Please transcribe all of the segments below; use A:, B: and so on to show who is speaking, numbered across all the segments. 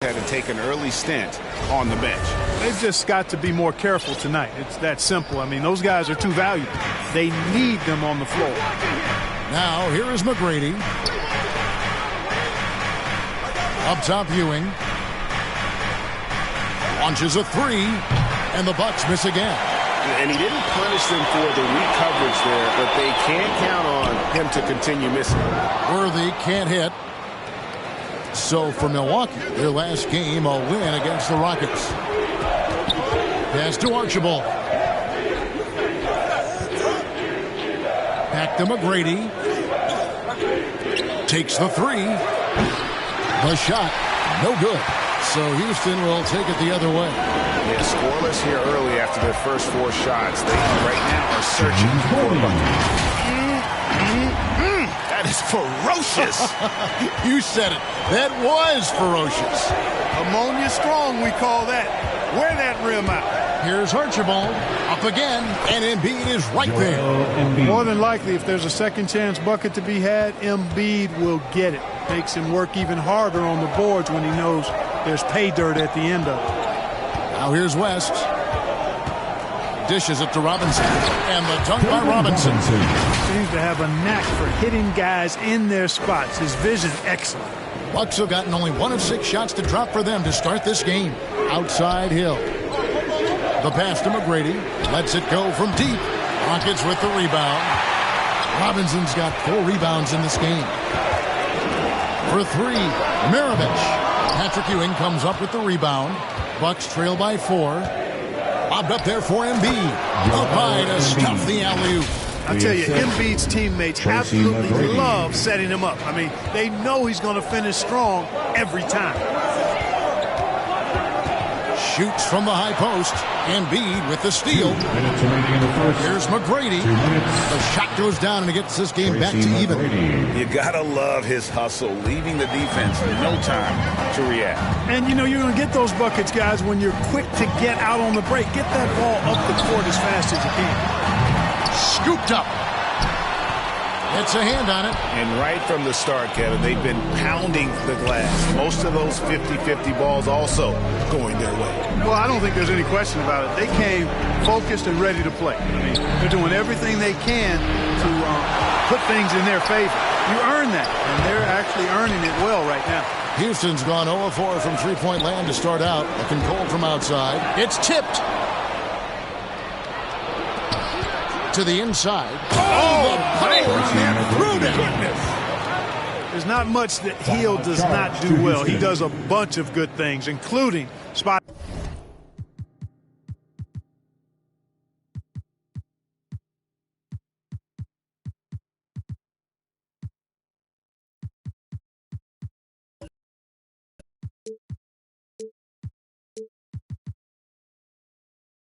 A: had to take an early stint on the bench.
B: They've just got to be more careful tonight. It's that simple. I mean, those guys are too valuable. They need them on the floor.
C: Now, here is McGrady. Up top, Ewing. Launches a three, and the Bucks miss again.
A: And he didn't punish them for the weak coverage there, but they can't count on him to continue missing.
C: Worthy can't hit. So for Milwaukee, their last game, a win against the Rockets. Pass to Archibald. Back to McGrady. Takes the three. The shot, no good. So Houston will take it the other way.
A: Yeah, scoreless here early after their first four shots. They right now are searching for a bucket. That is ferocious.
C: You said it. That was ferocious.
B: Ammonia strong, we call that. Wear that rim out.
C: Here's Archibald. Up again, and Embiid is right there.
B: More than likely, if there's a second chance bucket to be had, Embiid will get it. Makes him work even harder on the boards when he knows there's pay dirt at the end of it.
C: Now here's West. Dishes it to Robinson. And the dunk by Robinson.
B: Seems to have a knack for hitting guys in their spots. His vision excellent.
C: Bucks have gotten only 1 of 6 shots to drop for them to start this game. Outside Hill. The pass to McGrady. Lets it go from deep. Rockets with the rebound. Robinson's got 4 rebounds in this game. For 3, Maravich. Patrick Ewing comes up with the rebound. Bucks trail by 4. Bobbed up there for Embiid. Up high to stuff the alley-oop.
B: I tell you, Embiid's teammates absolutely love setting him up. I mean, they know he's going to finish strong every time.
C: Shoots from the high post. Embiid with the steal. Here's McGrady. The shot goes down and it gets this game back to even.
A: You gotta love his hustle, leaving the defense no time to react.
B: And you know you're going to get those buckets, guys, when you're quick to get out on the break. Get that ball up the court as fast as you can.
C: Scooped up. Gets a hand on it.
A: And right from the start, Kevin, they've been pounding the glass. Most of those 50-50 balls also going their way.
B: Well, I don't think there's any question about it. They came focused and ready to play. I mean, they're doing everything they can to put things in their favor. You earn that, and they're actually earning it well right now.
C: Houston's gone 0-4 from three-point land to start out. Looking cold from outside. It's tipped. To the inside.
B: There's not much that Hill does not do well. He does a bunch of good things, including spot.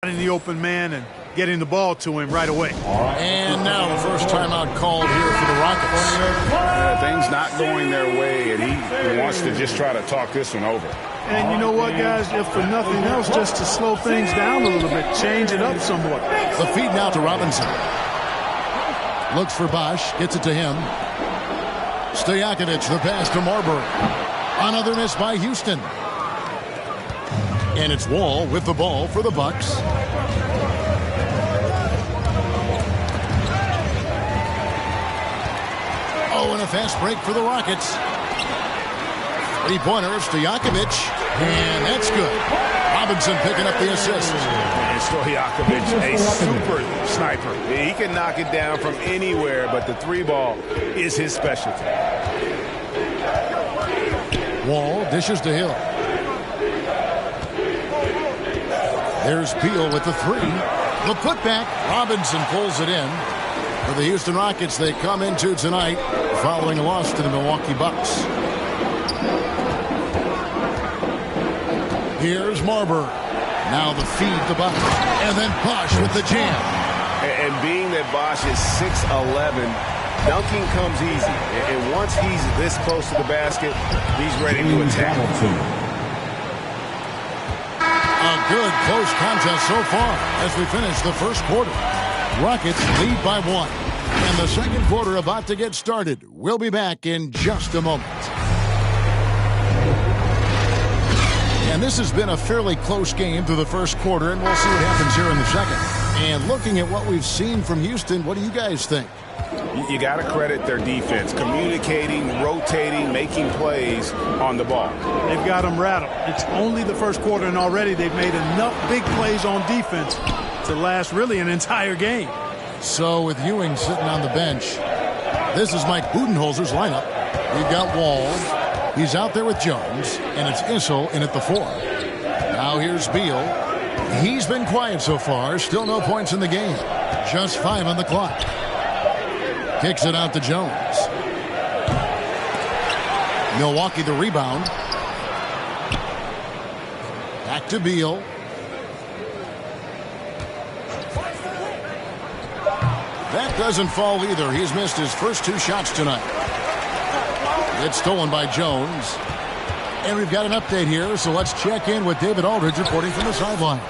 B: In the open man and getting the ball to him right away.
C: And now the first timeout called here for the Rockets.
A: Things not going their way, and he wants to just try to talk this one over.
B: And you know what, guys? If for nothing else, just to slow things down a little bit, change it up somewhat.
C: The feed now to Robinson. Looks for Bosch, gets it to him. Stojakovic, the pass to Marbury. Another miss by Houston. And it's Wall with the ball for the Bucks. Oh, and a fast break for the Rockets. Three-pointer, Stojakovic. And that's good. Robinson picking up the assist.
A: And Stojakovic, a super sniper. He can knock it down from anywhere, but the three ball is his specialty.
C: Wall dishes to Hill. There's Beal with the three. The putback. Robinson pulls it in. For the Houston Rockets, they come into tonight following a loss to the Milwaukee Bucks. Here's Marbury. Now the feed to Buck. And then Bosch with the jam.
A: And being that Bosch is 6'11", dunking comes easy. And once he's this close to the basket, he's ready to attack.
C: A good close contest so far as we finish the first quarter. Rockets lead by 1. And the second quarter about to get started. We'll be back in just a moment. And this has been a fairly close game through the first quarter, and we'll see what happens here in the second. And looking at what we've seen from Houston, what do you guys think?
A: You got to credit their defense, communicating, rotating, making plays on the ball.
B: They've got them rattled. It's only the first quarter, and already they've made enough big plays on defense to last really an entire game.
C: So with Ewing sitting on the bench, this is Mike Budenholzer's lineup. We've got Wall. He's out there with Jones, and it's Issel in at the 4. Now here's Beal. He's been quiet so far. Still no points in the game. Just 5 on the clock. Kicks it out to Jones. Milwaukee the rebound. Back to Beal. That doesn't fall either. He's missed his first 2 shots tonight. It's stolen by Jones. And we've got an update here, so let's check in with David Aldridge reporting from the sideline.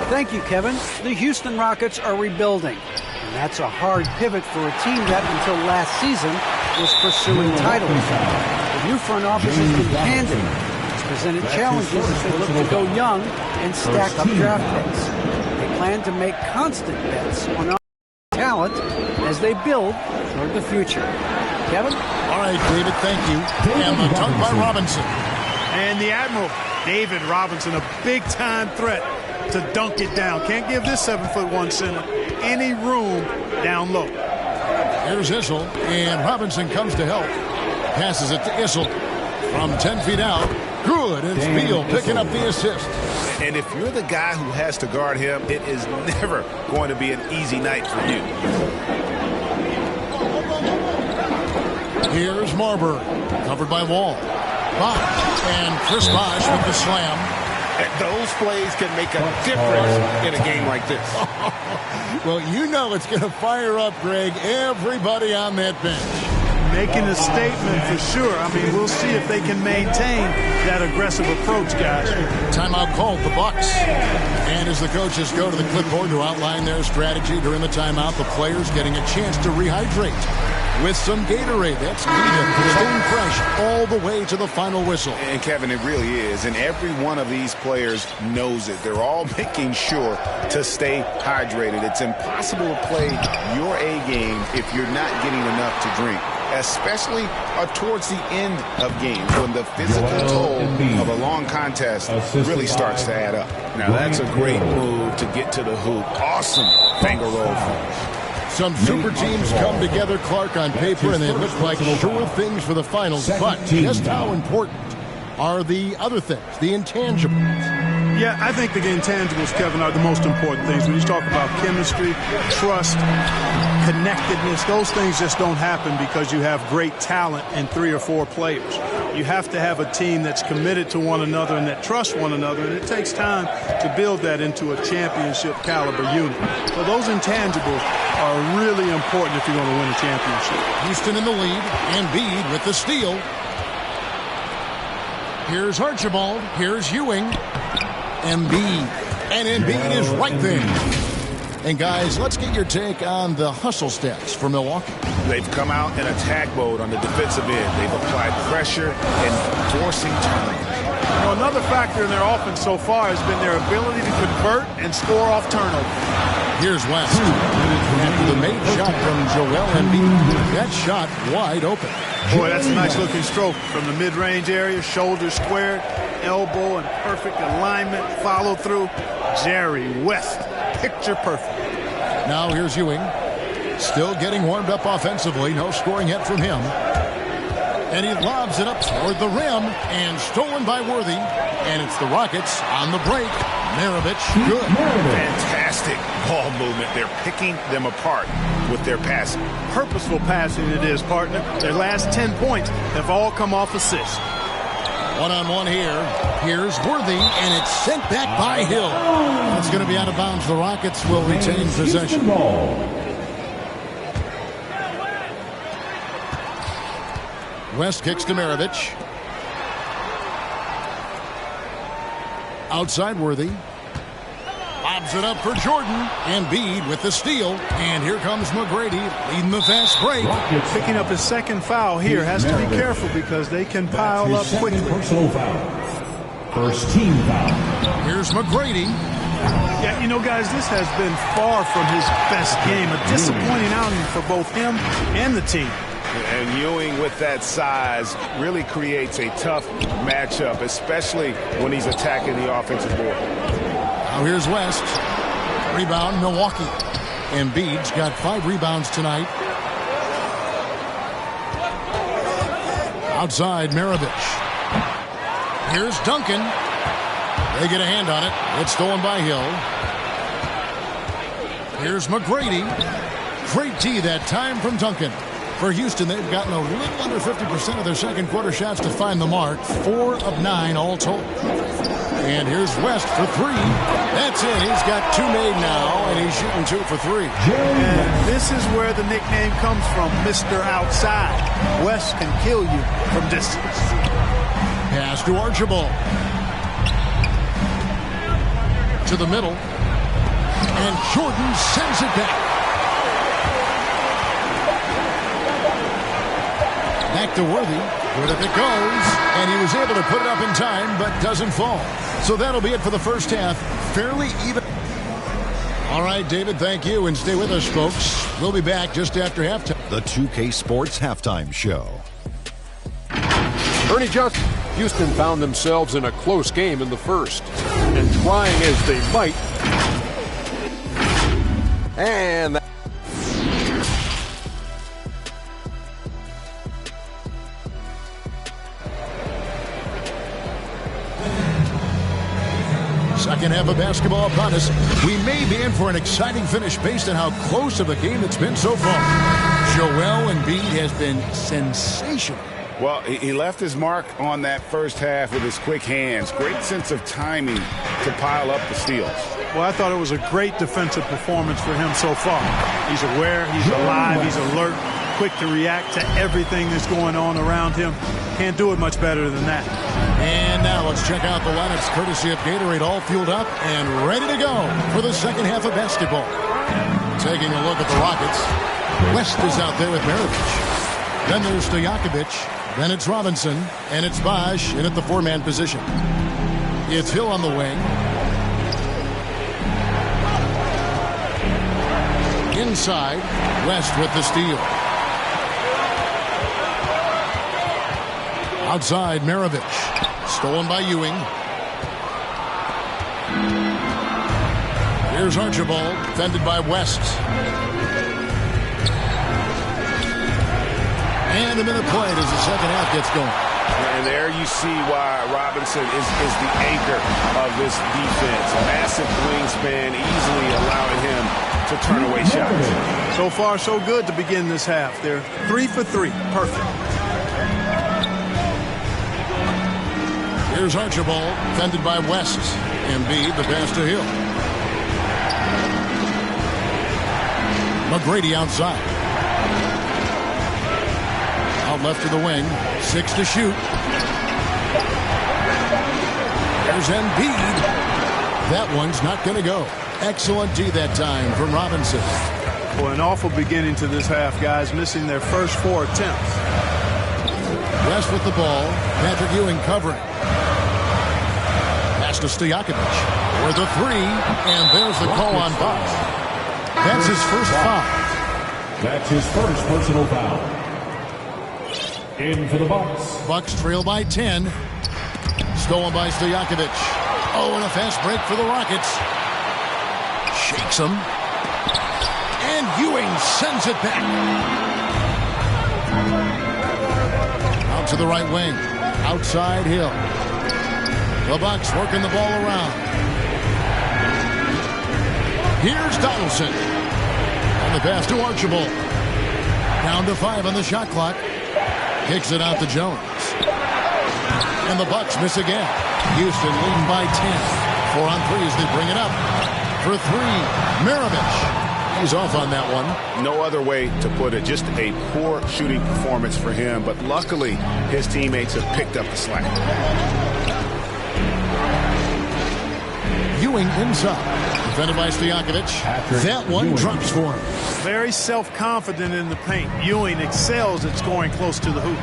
D: Thank you, Kevin. The Houston Rockets are rebuilding. And that's a hard pivot for a team that, until last season, was pursuing titles. The new front office has been candid. It's presented challenges as they look to go young and stack up draft picks. They plan to make constant bets on talent as they build toward the future. Kevin?
C: All right, David, thank you. And the dunk by Robinson.
B: And the Admiral, David Robinson, a big-time threat to dunk it down. Can't give this 7'1" center any room down low.
C: Here's Issel, and Robinson comes to help. Passes it to Issel from 10 feet out. Good. It's Beal picking up the assist.
A: And if you're the guy who has to guard him, it is never going to be an easy night for you.
C: Here's Marbury, covered by Wall. Bosh, and Chris Bosh with the slam.
A: Those plays can make a difference in a game like this.
C: Well, you know it's going to fire up, Greg, everybody on that bench.
B: Making a statement for sure. I mean, we'll see if they can maintain that aggressive approach, guys.
C: Timeout called, the Bucks. And as the coaches go to the clipboard to outline their strategy during the timeout, the players getting a chance to rehydrate with some Gatorade. That's needed, staying fresh all the way to the final whistle.
A: And Kevin, it really is. And every one of these players knows it. They're all making sure to stay hydrated. It's impossible to play your A game if you're not getting enough to drink, especially towards the end of games when the physical toll of a long contest really starts to add up. Now, that's a great move to get to the hoop. Awesome finger roll finish.
C: Some super teams come together, Clark, on paper, and they look like sure things for the finals. But just how important are the other things, the intangibles?
B: Yeah, I think the intangibles, Kevin, are the most important things. When you talk about chemistry, trust, connectedness, those things just don't happen because you have great talent in 3 or 4 players. You have to have a team that's committed to one another and that trusts one another, and it takes time to build that into a championship caliber unit. So those intangibles are really important if you're going to win a championship.
C: Houston in the lead, Embiid with the steal. Here's Archibald, here's Ewing. Embiid, and Embiid is right there. And guys, let's get your take on the hustle stats for Milwaukee.
A: They've come out in attack mode on the defensive end. They've applied pressure and forcing turnovers.
B: You know, another factor in their offense so far has been their ability to convert and score off turnovers.
C: Here's West. After the made shot from Joel Embiid, that shot wide open.
B: Boy, that's a nice looking stroke from the mid-range area, shoulder squared, elbow in perfect alignment, follow through. Jerry West, picture perfect.
C: Now here's Ewing, still getting warmed up offensively, no scoring yet from him. And he lobs it up toward the rim, and stolen by Worthy. And it's the Rockets on the break. Maravich, good.
A: Fantastic ball movement. They're picking them apart with their passing.
B: Purposeful passing it is, partner. Their last 10 points have all come off assists.
C: One-on-one here. Here's Worthy, and it's sent back by Hill. It's going to be out of bounds. The Rockets will retain possession. West kicks to Maravich. Outside Worthy. Lobs it up for Jordan. Embiid with the steal. And here comes McGrady leading the fast break.
B: Picking up his second foul here. Has to be careful because they can pile up quickly.
E: First team foul.
C: Here's McGrady.
B: Yeah, you know, guys, this has been far from his best game. A disappointing outing for both him and the team.
A: And Ewing with that size really creates a tough matchup, especially when he's attacking the offensive board.
C: Now here's West. Rebound, Milwaukee. Embiid's got 5 rebounds tonight. Outside, Maravich. Here's Duncan. They get a hand on it. It's stolen by Hill. Here's McGrady. Great tee that time from Duncan. For Houston, they've gotten a little under 50% of their second quarter shots to find the mark. 4 of 9 all told. And here's West for 3. That's it. He's got 2 made now, and he's shooting 2 for 3.
B: And this is where the nickname comes from, Mr. Outside. West can kill you from distance.
C: Pass to Archibald. To the middle. And Jordan sends it back. Back to Worthy. Good if it goes. And he was able to put it up in time, but doesn't fall. So that'll be it for the first half. Fairly even. All right, David, thank you. And stay with us, folks. We'll be back just after halftime.
F: The 2K Sports Halftime Show.
G: Ernie Johnson. Houston found themselves in a close game in the first. And trying as they might. And
C: second half of basketball upon us. We may be in for an exciting finish based on how close of a game it's been so far. Joel Embiid has been sensational.
A: Well, he left his mark on that first half with his quick hands. Great sense of timing to pile up the steals.
B: Well, I thought it was a great defensive performance for him so far. He's aware, he's alive, he's alert, quick to react to everything that's going on around him. Can't do it much better than that.
C: And now let's check out the lineups courtesy of Gatorade, all fueled up and ready to go for the second half of basketball. Taking a look at the Rockets. West is out there with Maravich. Then there's Stojakovic. Then it's Robinson. And it's Bosch in at the 4-man position. It's Hill on the wing. Inside, West with the steal. Outside, Maravich. Stolen by Ewing. Here's Archibald, defended by West. And a minute played as the second half gets going.
A: And there you see why Robinson is the anchor of this defense. Massive wingspan, easily allowing him to turn away shots.
B: So far, so good to begin this half. They're 3 for 3. Perfect.
C: Here's Archibald, defended by West. Embiid, the pass to Hill. McGrady outside. Out left to the wing. 6 to shoot. There's Embiid. That one's not going to go. Excellent D that time from Robinson.
B: Well, an awful beginning to this half, guys. Missing their first 4 attempts.
C: West with the ball. Patrick Ewing covering. Pass to Stojakovic. For the 3. And there's the call on Bucks. That's his first foul.
E: That's his first personal foul. In for the Bucks.
C: Bucks trail by 10. Stolen by Stojakovic. Oh, and a fast break for the Rockets. Shakes him. And Ewing sends it back. Out to the right wing. Outside Hill. The Bucks working the ball around. Here's Donaldson. And the pass to Archibald. Down to 5 on the shot clock. Kicks it out to Jones. And the Bucks miss again. Houston leading by 10. 4 on 3 as they bring it up. For 3, Maravich. He's off on that one.
A: No other way to put it. Just a poor shooting performance for him. But luckily, his teammates have picked up the slack.
C: Ewing inside. Defended by Stojakovic. That one
E: Ewing
C: drops for him.
B: Very self-confident in the paint. Ewing excels at scoring close to the hoop.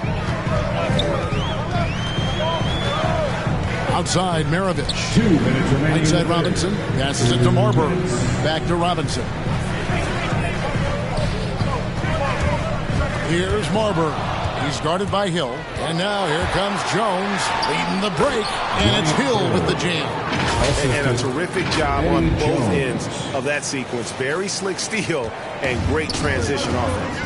C: Outside, Maravich.
E: 2 minutes remaining.
C: Inside Robinson. Passes it to Marbury. Back to Robinson. Here's Marbury. He's guarded by Hill. And now here comes Jones leading the break. And it's Hill with the jam.
A: And a terrific job on both ends of that sequence. Very slick steal and great transition offense.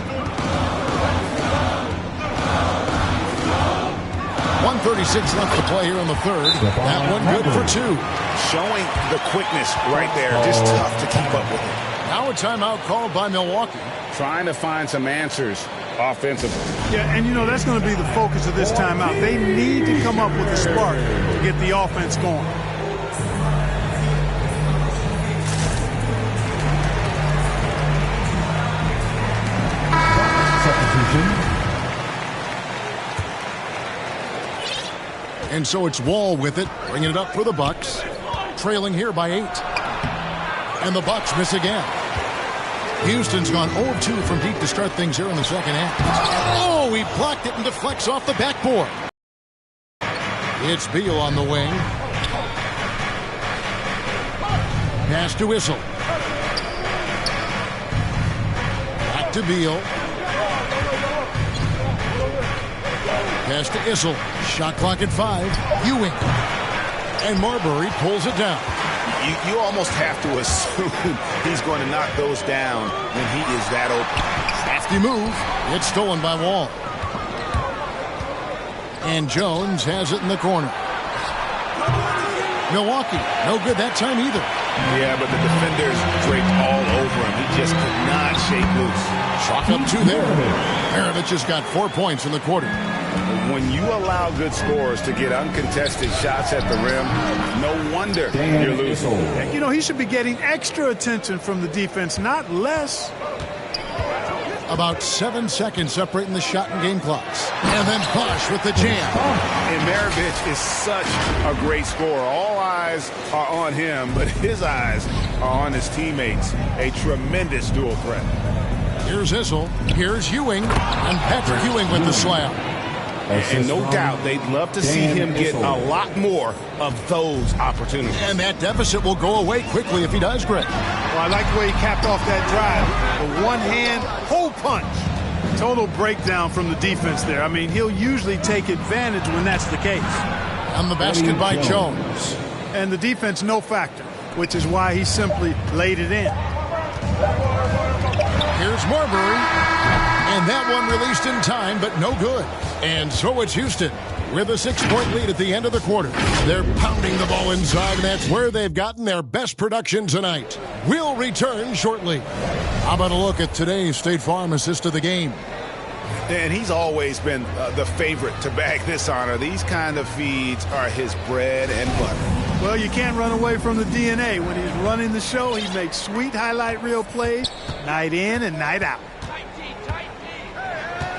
C: 1:36 left to play here in the third. That one good for 2.
A: Showing the quickness right there. Just tough to keep up with it.
C: Now a timeout called by Milwaukee.
A: Trying to find some answers offensively.
B: Yeah, and you know that's going to be the focus of this timeout. They need to come up with a spark to get the offense going.
E: Substitution.
C: And so it's Wall with it, bringing it up for the Bucks. Trailing here by 8. And the Bucks miss again. Houston's gone 0-2 from deep to start things here in the second half. Oh, he blocked it and deflects off the backboard. It's Beal on the wing. Pass to Issel. Back to Beal. Pass to Issel. Shot clock at 5. Ewing. And Marbury pulls it down.
A: You almost have to assume he's going to knock those down when he is that open.
C: Crafty move. It's stolen by Wall. And Jones has it in the corner. Milwaukee, no good that time either.
A: Yeah, but the defenders draped all over him. He just could not shake loose.
C: Chalk up 2 there. Maravich has got 4 points in the quarter.
A: When you allow good scorers to get uncontested shots at the rim, no wonder you're losing.
B: You know, he should be getting extra attention from the defense, not less.
C: About 7 seconds separating the shot and game clocks. And then Bosch with the jam.
A: And Maravich is such a great scorer. All eyes are on him, but his eyes are on his teammates. A tremendous dual threat.
C: Here's Issel. Here's Ewing. And Patrick Ewing with the slam.
A: And no doubt they'd love to see him get a lot more of those opportunities.
C: And that deficit will go away quickly if he does, Greg.
B: Well, I like the way he capped off that drive. A one-hand hole punch. Total breakdown from the defense there. I mean, he'll usually take advantage when that's the case.
C: On the basket by Jones.
B: And the defense no factor, which is why he simply laid it in.
C: Here's Marbury. And that one released in time, but no good. And so it's Houston with a 6-point lead at the end of the quarter. They're pounding the ball inside, and that's where they've gotten their best production tonight. We'll return shortly. How about a look at today's State Farm assist of the game?
A: And he's always been the favorite to bag this honor. These kind of feeds are his bread and butter.
B: Well, you can't run away from the DNA. When he's running the show, he makes sweet highlight reel plays night in and night out.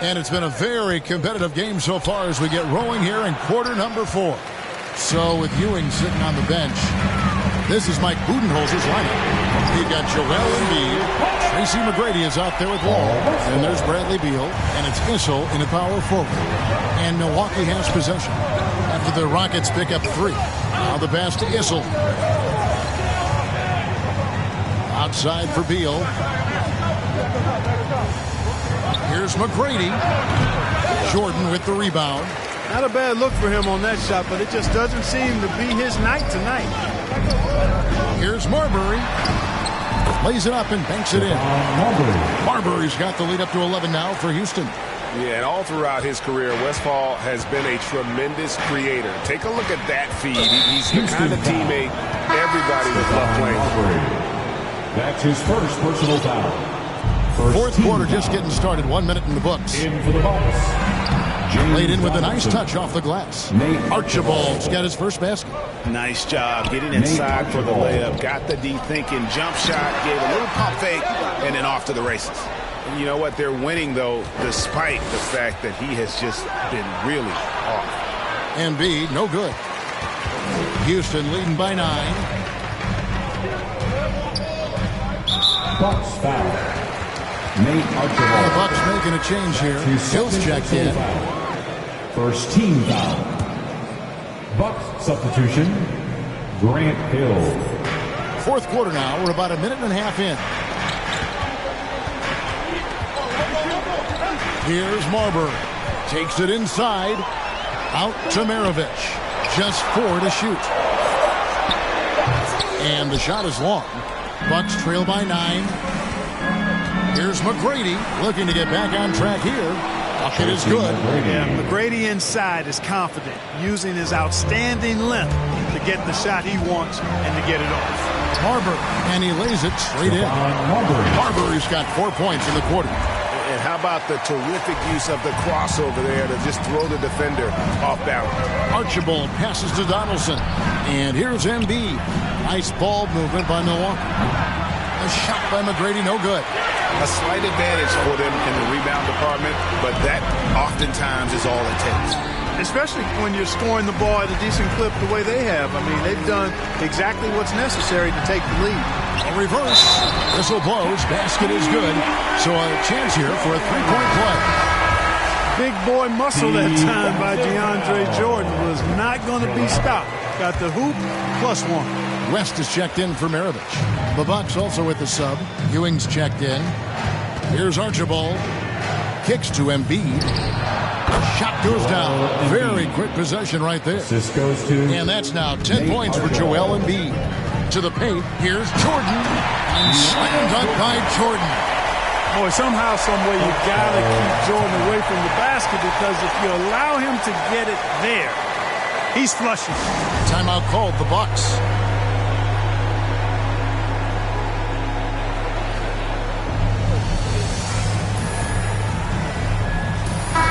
C: And it's been a very competitive game so far as we get rolling here in quarter number 4. So with Ewing sitting on the bench, this is Mike Budenholzer's lineup. You've got Joel Embiid. Tracy McGrady is out there with Wall. And there's Bradley Beal. And it's Issel in a power forward. And Milwaukee has possession after the Rockets pick up 3. Now the pass to Issel. Outside for Beal. Here's McGrady. Jordan with the rebound.
B: Not a bad look for him on that shot, but it just doesn't seem to be his night tonight.
C: Here's Marbury. Lays it up and banks it in. Marbury's got the lead up to 11 now for Houston.
A: Yeah, and all throughout his career, Westphal has been a tremendous creator. Take a look at that feed. He's the kind of teammate everybody would love playing for.
E: That's his first personal foul.
C: Fourth quarter just getting started. 1 minute in the books.
E: In for the Bucks.
C: Laid in with a nice touch off the glass. Archibald's got his first basket.
A: Nice job getting inside for the layup. Got the deep thinking jump shot. Gave a little pump fake and then off to the races. And you know what? They're winning, though, despite the fact that he has just been really off.
C: Embiid, no good. Houston leading by 9.
E: Bucks foul. Nate Archibald.
C: The Bucks making a change here. Hill's checked in.
E: First team foul. Bucks substitution, Grant Hill.
C: Fourth quarter now. We're about a minute and a half in. Here's Marbury. Takes it inside. Out to Maravich. Just 4 to shoot. And the shot is long. Bucks trail by 9. Here's McGrady looking to get back on track here. Bucket is good.
B: Yeah, McGrady inside is confident, using his outstanding length to get the shot he wants and to get it off.
C: Marbury, and he lays it straight in. Marbury's got 4 points in the quarter.
A: And how about the terrific use of the crossover there to just throw the defender off balance.
C: Archibald passes to Donaldson. And here's Embiid. Nice ball movement by Milwaukee. A shot by McGrady, no good.
A: A slight advantage for them in the rebound department, but that oftentimes is all it takes.
B: Especially when you're scoring the ball at a decent clip the way they have. I mean, they've done exactly what's necessary to take the lead.
C: A reverse. Whistle blows. Basket is good. So a chance here for a three-point play.
B: Big boy muscle that time by DeAndre Jordan was not going to be stopped. Got the hoop, +1.
C: West is checked in for Maravich. The Bucks also with the sub. Ewing's checked in. Here's Archibald. Kicks to Embiid. Shot goes down. Very quick possession right there.
E: This goes to
C: And that's now 10 points for Joel Embiid. To the paint. Here's Jordan. And slammed up by Jordan.
B: Boy, somehow, someway, you got to keep Jordan away from the basket because if you allow him to get it there, he's flushing.
C: Timeout called the Bucks.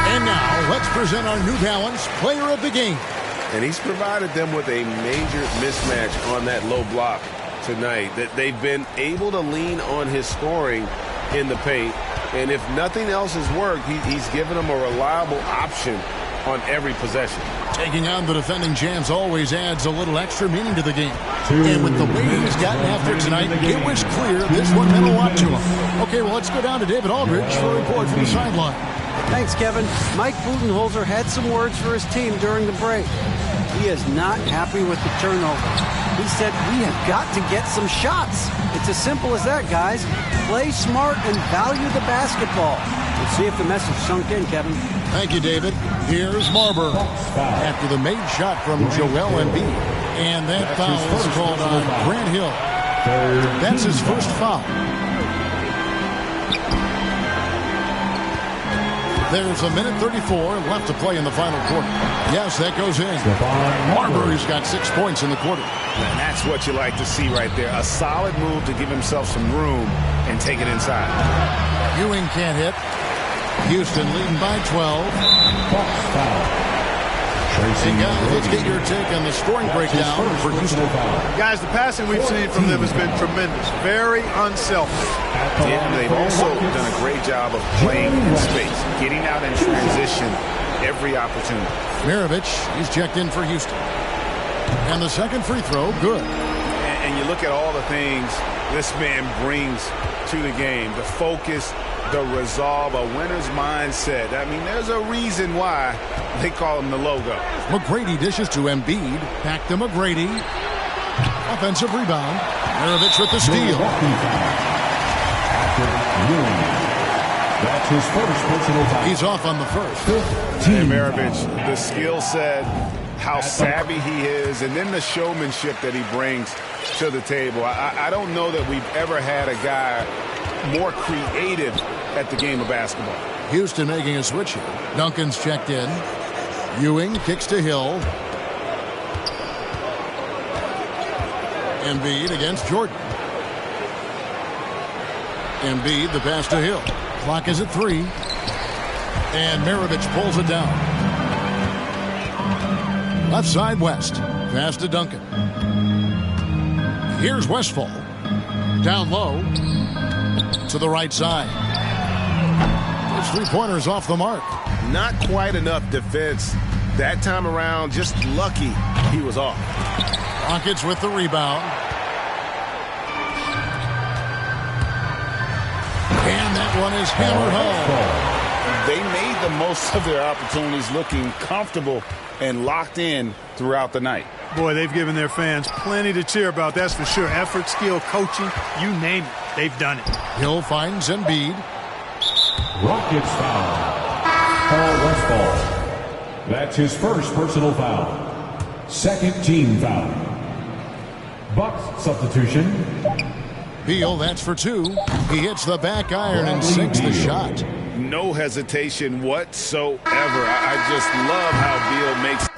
C: And now, let's present our New Balance Player of the Game.
H: And he's provided them with a major mismatch on that low block tonight. That they've been able to lean on his scoring in the paint. And if nothing else has worked, he's given them a reliable option on every possession.
C: Taking on the defending champs always adds a little extra meaning to the game. And with the way he's gotten after tonight, it was clear this one meant a lot to him. Okay, well, let's go down to David Aldridge for a report from the sideline.
D: Thanks, Kevin. Mike Budenholzer had some words for his team during the break. He is not happy with the turnovers. He said, we have got to get some shots. It's as simple as that, guys. Play smart and value the basketball. Let's see if the message sunk in, Kevin.
C: Thank you, David. Here's Marbury after the made shot from Joel Embiid. And that foul is called on Grant Hill. That's his first foul. There's a minute 34 left to play in the final quarter. Yes, that goes in. Marbury's got 6 points in the quarter.
A: And that's what you like to see right there. A solid move to give himself some room and take it inside.
C: Ewing can't hit. Houston leading by 12. And guys, let's get your take on the scoring breakdown for Houston.
B: Guys, the passing we've seen from them has been tremendous. Very unselfish.
A: And they've also done a great job of playing in space, getting out in transition every opportunity.
C: Maravich, he's checked in for Houston. And the second free throw, good.
A: And you look at all the things this man brings to the game. The focus, the resolve, a winner's mindset. I mean, there's a reason why they call him the logo.
C: McGrady dishes to Embiid. Back to McGrady. Offensive rebound. Maravich with the steal.
E: That's his first personal foul.
C: He's off on the first.
A: And Maravich, the skill set, how savvy he is, and then the showmanship that he brings to the table. I don't know that we've ever had a guy more creative at the game of basketball.
C: Houston making a switch here. Duncan's checked in. Ewing kicks to Hill. Embiid against Jordan. Embiid, the pass to Hill. Clock is at 3. And Maravich pulls it down. Left side West. Pass to Duncan. Here's Westfall. Down low. To the right side. Those three-pointers off the mark.
A: Not quite enough defense that time around. Just lucky he was off.
C: Rockets with the rebound. And that one is hammered home.
A: They made the most most of their opportunities, looking comfortable and locked in throughout the night.
B: Boy, they've given their fans plenty to cheer about, that's for sure. Effort, skill, coaching, you name it, they've done it.
C: Hill finds Embiid.
E: Rockets foul. Paul Westphal. That's his first personal foul. Second team foul. Bucks substitution.
C: Beal, that's for 2. He hits the back iron and sinks the shot.
A: No hesitation whatsoever. I just love how Beal makes